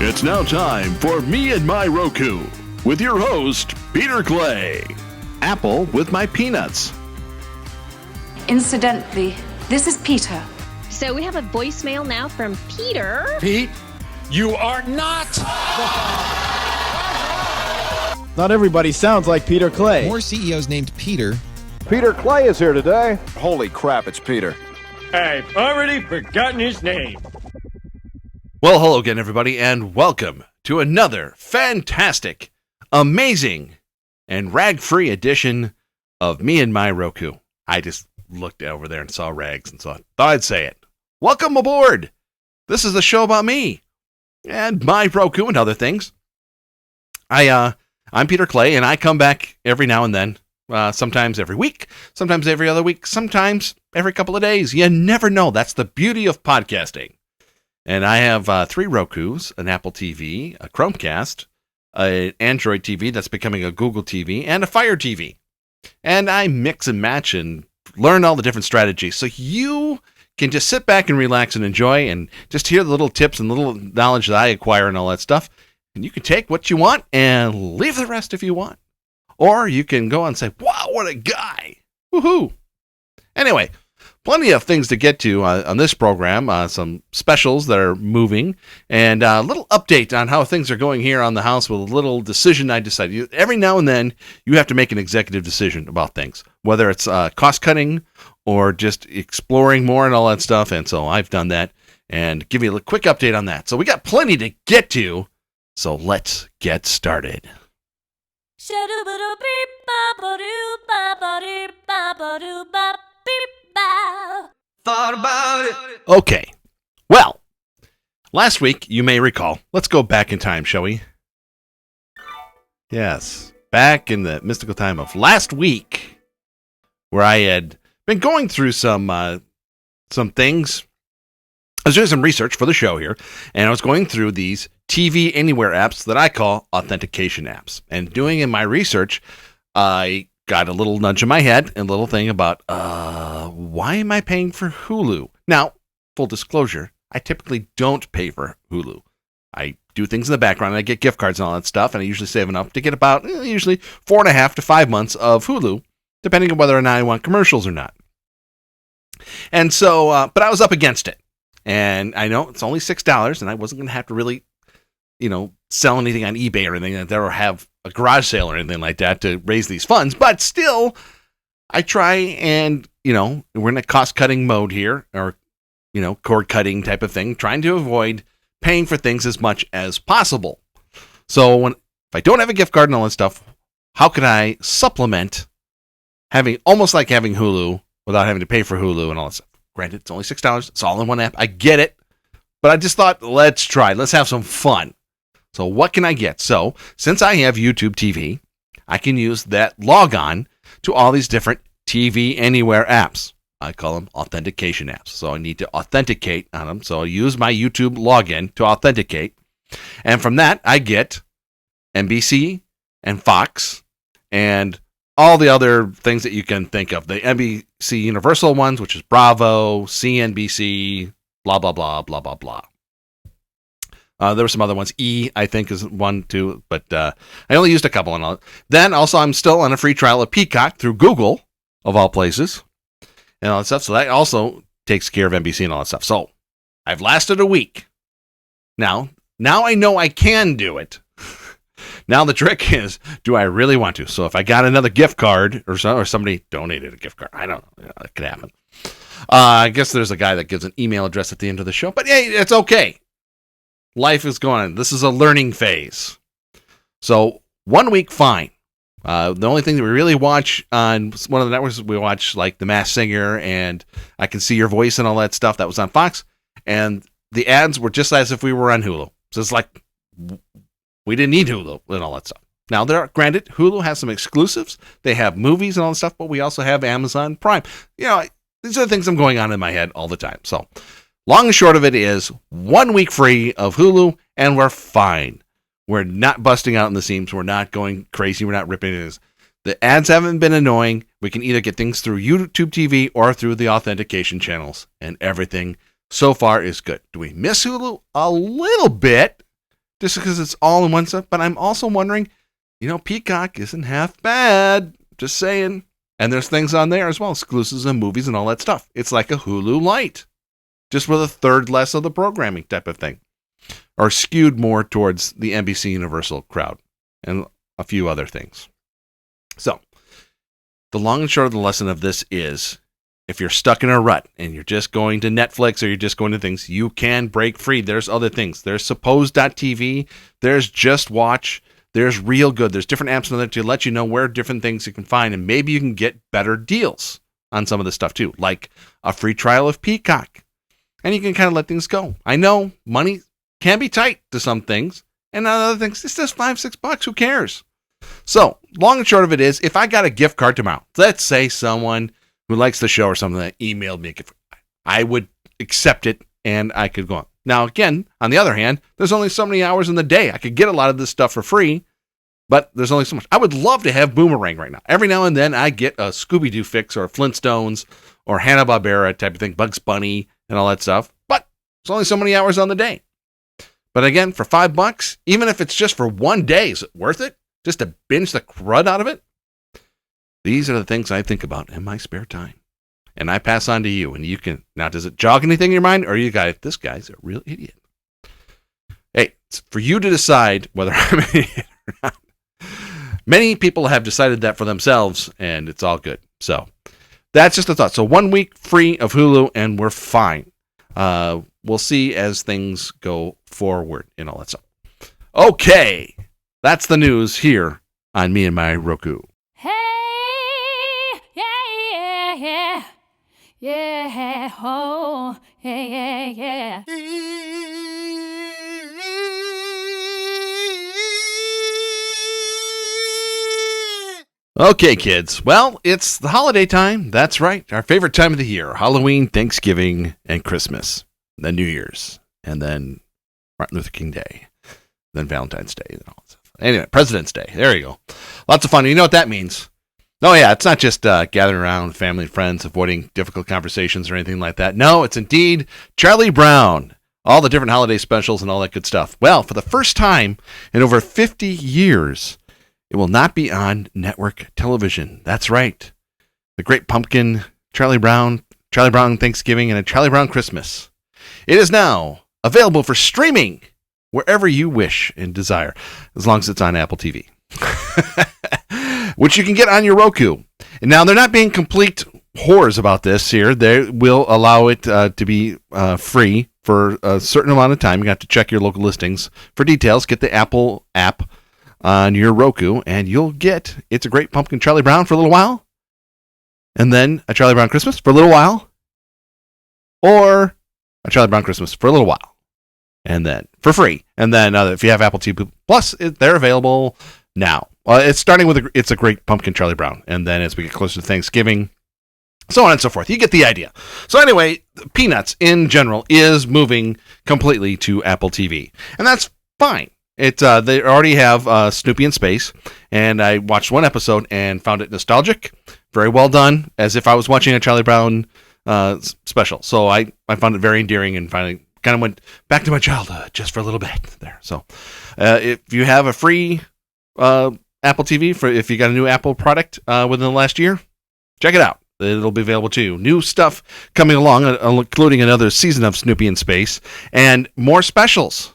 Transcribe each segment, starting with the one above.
It's now time for Me and My Roku with your host, Peter Clay. Apple with my peanuts. Incidentally, this is Peter. So we have a voicemail now from Peter. Pete, you are not. Not everybody sounds like Peter Clay. More CEOs named Peter. Peter Clay is here today. Holy crap, it's Peter. I've already forgotten his name. Well, hello again, everybody, and welcome to another fantastic, amazing, and rag-free edition of Me and My Roku. I just looked over there and saw rags and thought I'd say it. Welcome aboard! This is the show about me and my Roku and other things. I'm Peter Clay, and I come back every now and then, sometimes every week, sometimes every other week, sometimes every couple of days. You never know. That's the beauty of podcasting. And I have 3 Rokus, an Apple TV, a Chromecast, an Android TV that's becoming a Google TV, and a Fire TV. And I mix and match and learn all the different strategies. So you can just sit back and relax and enjoy and just hear the little tips and little knowledge that I acquire and all that stuff. And you can take what you want and leave the rest if you want. Or you can go and say, wow, what a guy. Woohoo. Anyway, plenty of things to get to on this program, some specials that are moving, and a little update on how things are going here on the house with a little decision I decided. Every now and then, you have to make an executive decision about things, whether it's cost-cutting or just exploring more and all that stuff, and so I've done that, and give you a quick update on that. So we got plenty to get to, so let's get started. Thought about it. Okay. Well, last week, you may recall, let's go back in time, shall we? Yes, back in the mystical time of last week, where I had been going through some things. I was doing some research for the show here, and I was going through these TV Anywhere apps that I call authentication apps. And doing in my research, I got a little nudge in my head and a little thing about, why am I paying for Hulu? Now, full disclosure, I typically don't pay for Hulu. I do things in the background, and I get gift cards and all that stuff, and I usually save enough to get about, usually 4.5 to 5 months of Hulu, depending on whether or not I want commercials or not. And so, but I was up against it. And I know it's only $6, and I wasn't going to have to really, sell anything on eBay or anything like that, or have a garage sale or anything like that to raise these funds. But still, I try and, we're in a cost-cutting mode here, or, cord-cutting type of thing, trying to avoid paying for things as much as possible. So if I don't have a gift card and all that stuff, how can I supplement almost like having Hulu without having to pay for Hulu and all that stuff? Granted, it's only $6. It's all in one app. I get it. But I just thought, let's try. Let's have some fun. So what can I get? So since I have YouTube TV, I can use that log-on to all these different TV Anywhere apps. I call them authentication apps. So I need to authenticate on them. So I use my YouTube login to authenticate. And from that, I get NBC and Fox and all the other things that you can think of. The NBC Universal ones, which is Bravo, CNBC, blah, blah, blah, blah, blah, blah. There were some other ones. E, I think, is one, too. But I only used a couple. And then, also, I'm still on a free trial of Peacock through Google, of all places, and all that stuff. So that also takes care of NBC and all that stuff. So I've lasted a week. Now I know I can do it. Now the trick is, do I really want to? So if I got another gift card or somebody donated a gift card, I don't know. It could happen. I guess there's a guy that gives an email address at the end of the show. But hey, it's okay. Life is going on. This is a learning phase. So 1 week, fine. The only thing that we really watch on one of the networks, we watch like The Masked Singer and I Can See Your Voice and all that stuff that was on Fox. And the ads were just as if we were on Hulu. So it's like, we didn't need Hulu and all that stuff. Now, granted, Hulu has some exclusives. They have movies and all that stuff, but we also have Amazon Prime. These are the things I'm going on in my head all the time. So, long and short of it is 1 week free of Hulu, and we're fine. We're not busting out in the seams. We're not going crazy. We're not ripping it. The ads haven't been annoying. We can either get things through YouTube TV or through the authentication channels, and everything so far is good. Do we miss Hulu? A little bit. just because it's all in one stuff. But I'm also wondering, Peacock isn't half bad. Just saying. And there's things on there as well, exclusives and movies and all that stuff. It's like a Hulu Light, just with a third less of the programming type of thing, or skewed more towards the NBC Universal crowd and a few other things. So, the long and short of the lesson of this is, if you're stuck in a rut and you're just going to Netflix or you're just going to things, you can break free. There's other things. There's Suppose.tv. There's Just Watch. There's Real Good. There's different apps on there to let you know where different things you can find, and maybe you can get better deals on some of this stuff too, like a free trial of Peacock. And you can kind of let things go. I know money can be tight to some things, and on other things, it's just $5-6. Who cares? So, long and short of it is, if I got a gift card tomorrow, let's say someone who likes the show or something that emailed me a gift card, I would accept it and I could go on. Now, again, on the other hand, there's only so many hours in the day. I could get a lot of this stuff for free, but there's only so much. I would love to have Boomerang right now. Every now and then I get a Scooby-Doo fix or Flintstones or Hanna-Barbera type of thing, Bugs Bunny and all that stuff, but there's only so many hours on the day. But again, for $5, even if it's just for one day, is it worth it? Just to binge the crud out of it? These are the things I think about in my spare time. And I pass on to you, and you can. Now, does it jog anything in your mind, or are you guys, this guy's a real idiot? Hey, it's for you to decide whether I'm an idiot or not. Many people have decided that for themselves, and it's all good. So, that's just a thought. So, 1 week free of Hulu, and we're fine. We'll see as things go forward and all that stuff. Okay, that's the news here on Me and My Roku. Yeah, oh, yeah. Okay, kids. Well, it's the holiday time. That's right. Our favorite time of the year. Halloween, Thanksgiving, and Christmas. Then New Year's. And then Martin Luther King Day. Then Valentine's Day. And all that stuff. Anyway, President's Day. There you go. Lots of fun. You know what that means. Oh, yeah, it's not just gathering around with family and friends, avoiding difficult conversations or anything like that. No, it's indeed Charlie Brown, all the different holiday specials and all that good stuff. Well, for the first time in over 50 years, it will not be on network television. That's right. The Great Pumpkin, Charlie Brown Thanksgiving, and a Charlie Brown Christmas. It is now available for streaming wherever you wish and desire, as long as it's on Apple TV. Which you can get on your Roku. And now, they're not being complete whores about this here. They will allow it to be free for a certain amount of time. You have to check your local listings for details. Get the Apple app on your Roku, and you'll get It's a Great Pumpkin Charlie Brown for a little while, and then a Charlie Brown Christmas for a little while, or a Charlie Brown Christmas for a little while, and then for free. And then if you have Apple TV Plus, they're available now. It's starting with It's a Great Pumpkin Charlie Brown, and then as we get closer to Thanksgiving, so on and so forth. You get the idea. So anyway, Peanuts in general is moving completely to Apple TV, and that's fine. They already have Snoopy in Space, and I watched one episode and found it nostalgic, very well done, as if I was watching a Charlie Brown special. So I found it very endearing, and finally kind of went back to my childhood just for a little bit there. So if you have a free Apple TV, if you got a new Apple product within the last year, check it out. It'll be available to you. New stuff coming along, including another season of Snoopy in Space, and more specials.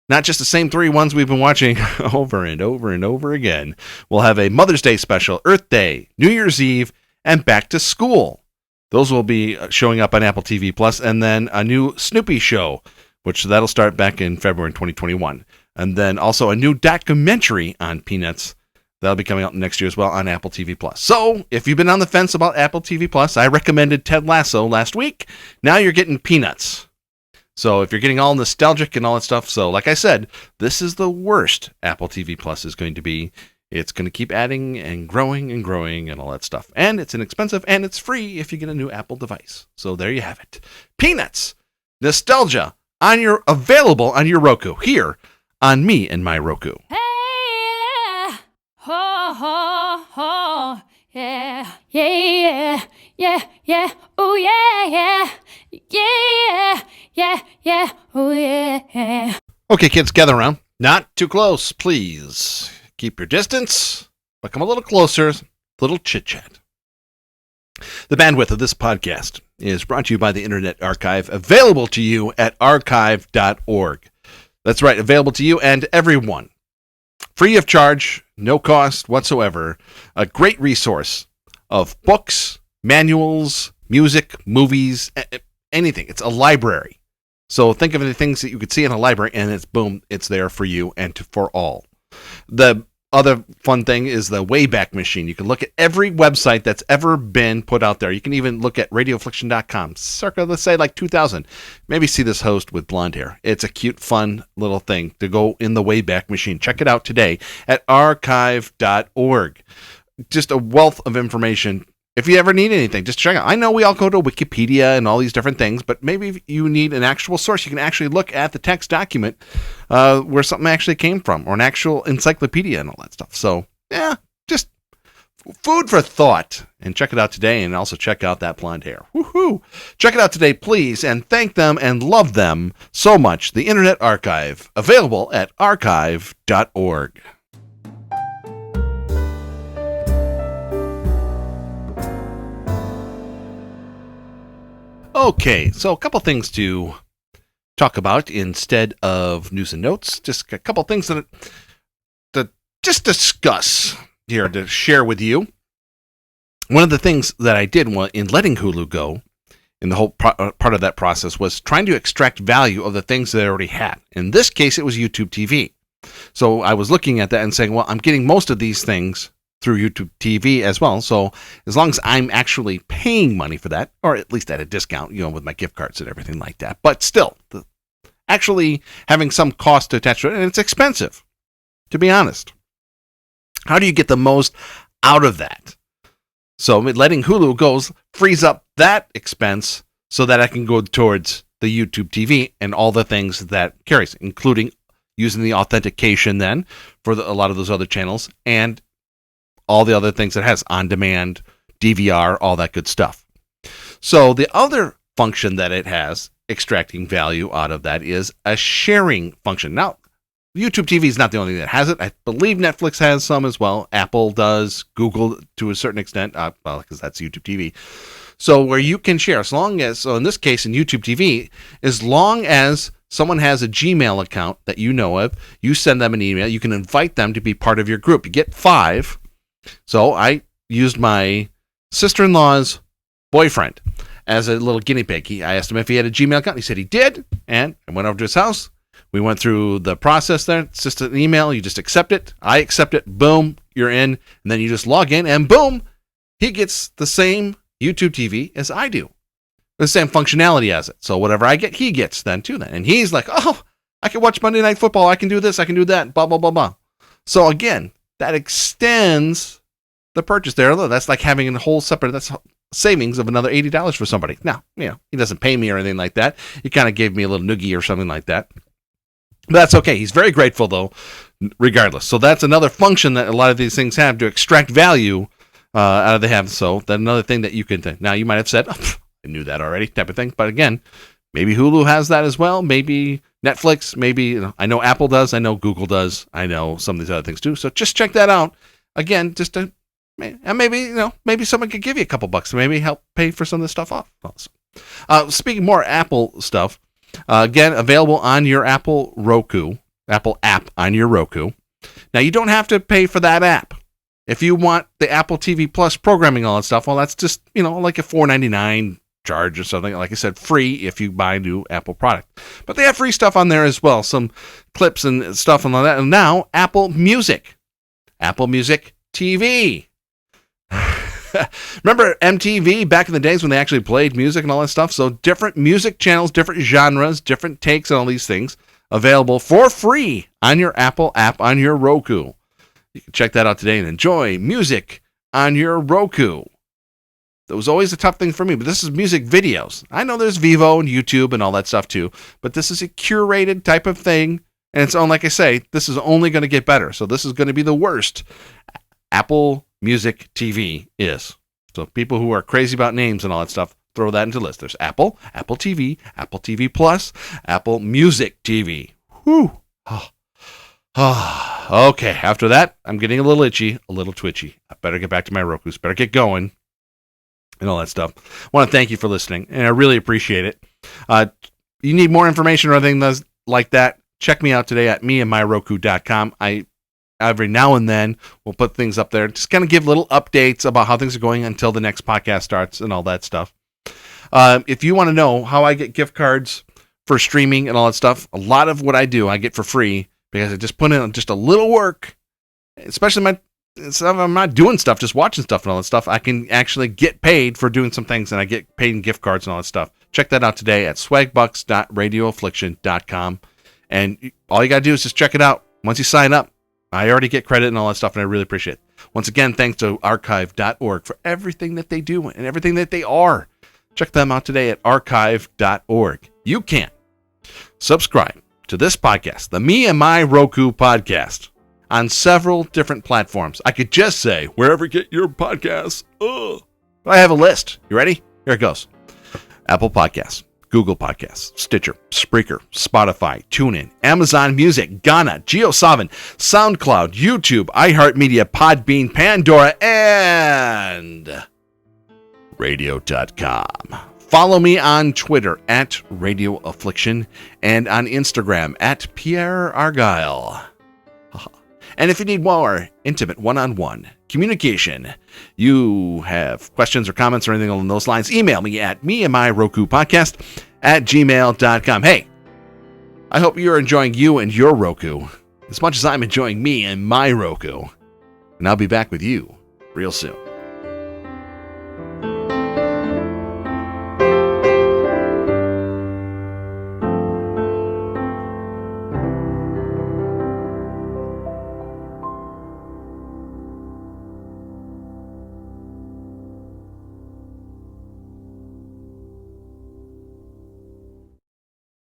Not just the same 3 ones we've been watching over and over and over again. We'll have a Mother's Day special, Earth Day, New Year's Eve, and Back to School. Those will be showing up on Apple TV Plus, and then a new Snoopy show, which that'll start back in February 2021. And then also a new documentary on Peanuts that'll be coming out next year as well on Apple TV Plus. So, if you've been on the fence about Apple TV Plus, I recommended Ted Lasso last week. Now you're getting Peanuts. So if you're getting all nostalgic and all that stuff, so like I said, this is the worst Apple TV Plus is going to be. It's going to keep adding and growing and all that stuff. And it's inexpensive, and it's free if you get a new Apple device. So there you have it. Peanuts, nostalgia, available on your Roku, here on Me and My Roku. Hey, yeah. Ho, ho, ho. Yeah, yeah, yeah, yeah, oh yeah, yeah, yeah, yeah, yeah, oh yeah. Okay, kids, gather around. Not too close, please. Keep your distance, but come a little closer, little chit-chat. The bandwidth of this podcast is brought to you by the Internet Archive, available to you at archive.org. That's right, available to you and everyone. Free of charge, no cost whatsoever. A great resource of books, manuals, music, movies, anything. It's a library. So think of the things that you could see in a library, and it's boom, it's there for you and for all. The other fun thing is the Wayback Machine. You can look at every website that's ever been put out there. You can even look at radiofliction.com, circa, let's say, like 2000. Maybe see this host with blonde hair. It's a cute, fun little thing to go in the Wayback Machine. Check it out today at archive.org. Just a wealth of information. If you ever need anything, just check out. I know we all go to Wikipedia and all these different things, but maybe if you need an actual source, you can actually look at the text document where something actually came from, or an actual encyclopedia and all that stuff. So, yeah, just food for thought. And check it out today, and also check out that blonde hair. Woohoo! Check it out today, please, and thank them and love them so much. The Internet Archive, available at archive.org. Okay, so a couple things to talk about instead of news and notes. Just a couple things to just discuss here to share with you. One of the things that I did in letting Hulu go, in the whole part of that process, was trying to extract value of the things that I already had. In this case, it was YouTube TV. So I was looking at that and saying, well, I'm getting most of these things through YouTube TV as well. So as long as I'm actually paying money for that, or at least at a discount, with my gift cards and everything like that, but still, actually having some cost attached to it, and it's expensive, to be honest. How do you get the most out of that? So letting Hulu go frees up that expense so that I can go towards the YouTube TV and all the things that carries, including using the authentication then for a lot of those other channels, and all the other things it has, on-demand, DVR, all that good stuff. So the other function that it has, extracting value out of that, is a sharing function. Now, YouTube TV is not the only thing that has it. I believe Netflix has some as well. Apple does, Google to a certain extent, because that's YouTube TV. So where you can share, so in this case in YouTube TV, as long as someone has a Gmail account that you know of, you send them an email, you can invite them to be part of your group. You get 5. So I used my sister-in-law's boyfriend as a little guinea pig. I asked him if he had a Gmail account. He said he did, and I went over to his house. We went through the process there. It's just an email. You just accept it. I accept it. Boom, you're in. And then you just log in, and boom, he gets the same YouTube TV as I do. The same functionality as it. So whatever I get, he gets then too. And he's like, oh, I can watch Monday Night Football. I can do this. I can do that. Blah, blah, blah, blah. So again, that extends the purchase there. That's like having a whole separate, that's savings of another $80 for somebody. Now, he doesn't pay me or anything like that. He kind of gave me a little noogie or something like that. But that's okay. He's very grateful, though, regardless. So that's another function that a lot of these things have to extract value out of the have. So that's another thing that you can think. Now, you might have said, oh, I knew that already, type of thing. But again, maybe Hulu has that as well. Maybe Netflix. Maybe, I know Apple does. I know Google does. I know some of these other things too. So just check that out. Again, just to, and maybe someone could give you a couple bucks to maybe help pay for some of this stuff off. Also. Speaking more Apple stuff, again, available on your Apple app on your Roku. Now, you don't have to pay for that app. If you want the Apple TV Plus programming, all that stuff, well, that's just, like a $4.99 charge or something. Like I said, free if you buy a new Apple product. But they have free stuff on there as well, some clips and stuff and all that. And now, Apple Music TV. Remember MTV back in the days when they actually played music and all that stuff? So different music channels, different genres, different takes on all these things available for free on your Apple app on your Roku. You can check that out today and enjoy music on your Roku. That was always a tough thing for me, but this is music videos. I know there's Vivo and YouTube and all that stuff too, but this is a curated type of thing. And it's on, like I say, this is only going to get better. So this is going to be the worst Apple Music TV is. So people who are crazy about names and all that stuff, throw that into the list. There's Apple TV, Apple TV Plus, Apple Music TV. Whew. Oh. Okay, after that, I'm getting a little itchy, a little twitchy. I better get back to my Rokus, better get going, and all that stuff. I want to thank you for listening, and I really appreciate it. You need more information or anything like that, check me out today at meandmyroku.com. I every now and then will put things up there, just kind of give little updates about how things are going until the next podcast starts and all that stuff. If you want to know how I get gift cards for streaming and all that stuff, a lot of what I do I get for free because I just put in just a little work, especially if I'm not doing stuff, just watching stuff and all that stuff. I can actually get paid for doing some things, and I get paid in gift cards and all that stuff. Check that out today at swagbucks.radioaffliction.com. And all you got to do is just check it out. Once you sign up, I already get credit and all that stuff, and I really appreciate it. Once again, thanks to archive.org for everything that they do and everything that they are. Check them out today at archive.org. You can subscribe to this podcast, the Me and My Roku podcast, on several different platforms. I could just say, wherever you get your podcasts. But I have a list. You ready? Here it goes. Apple Podcasts, Google Podcasts, Stitcher, Spreaker, Spotify, TuneIn, Amazon Music, Ghana, JioSaavn, SoundCloud, YouTube, iHeartMedia, Podbean, Pandora, and Radio.com. Follow me on Twitter at Radio Affliction and on Instagram at Pierre Argyle. And if you need more intimate one-on-one communication, you have questions or comments or anything along those lines, email me at meandmyrokupodcast@gmail.com. Hey, I hope you're enjoying you and your Roku as much as I'm enjoying me and my Roku. And I'll be back with you real soon.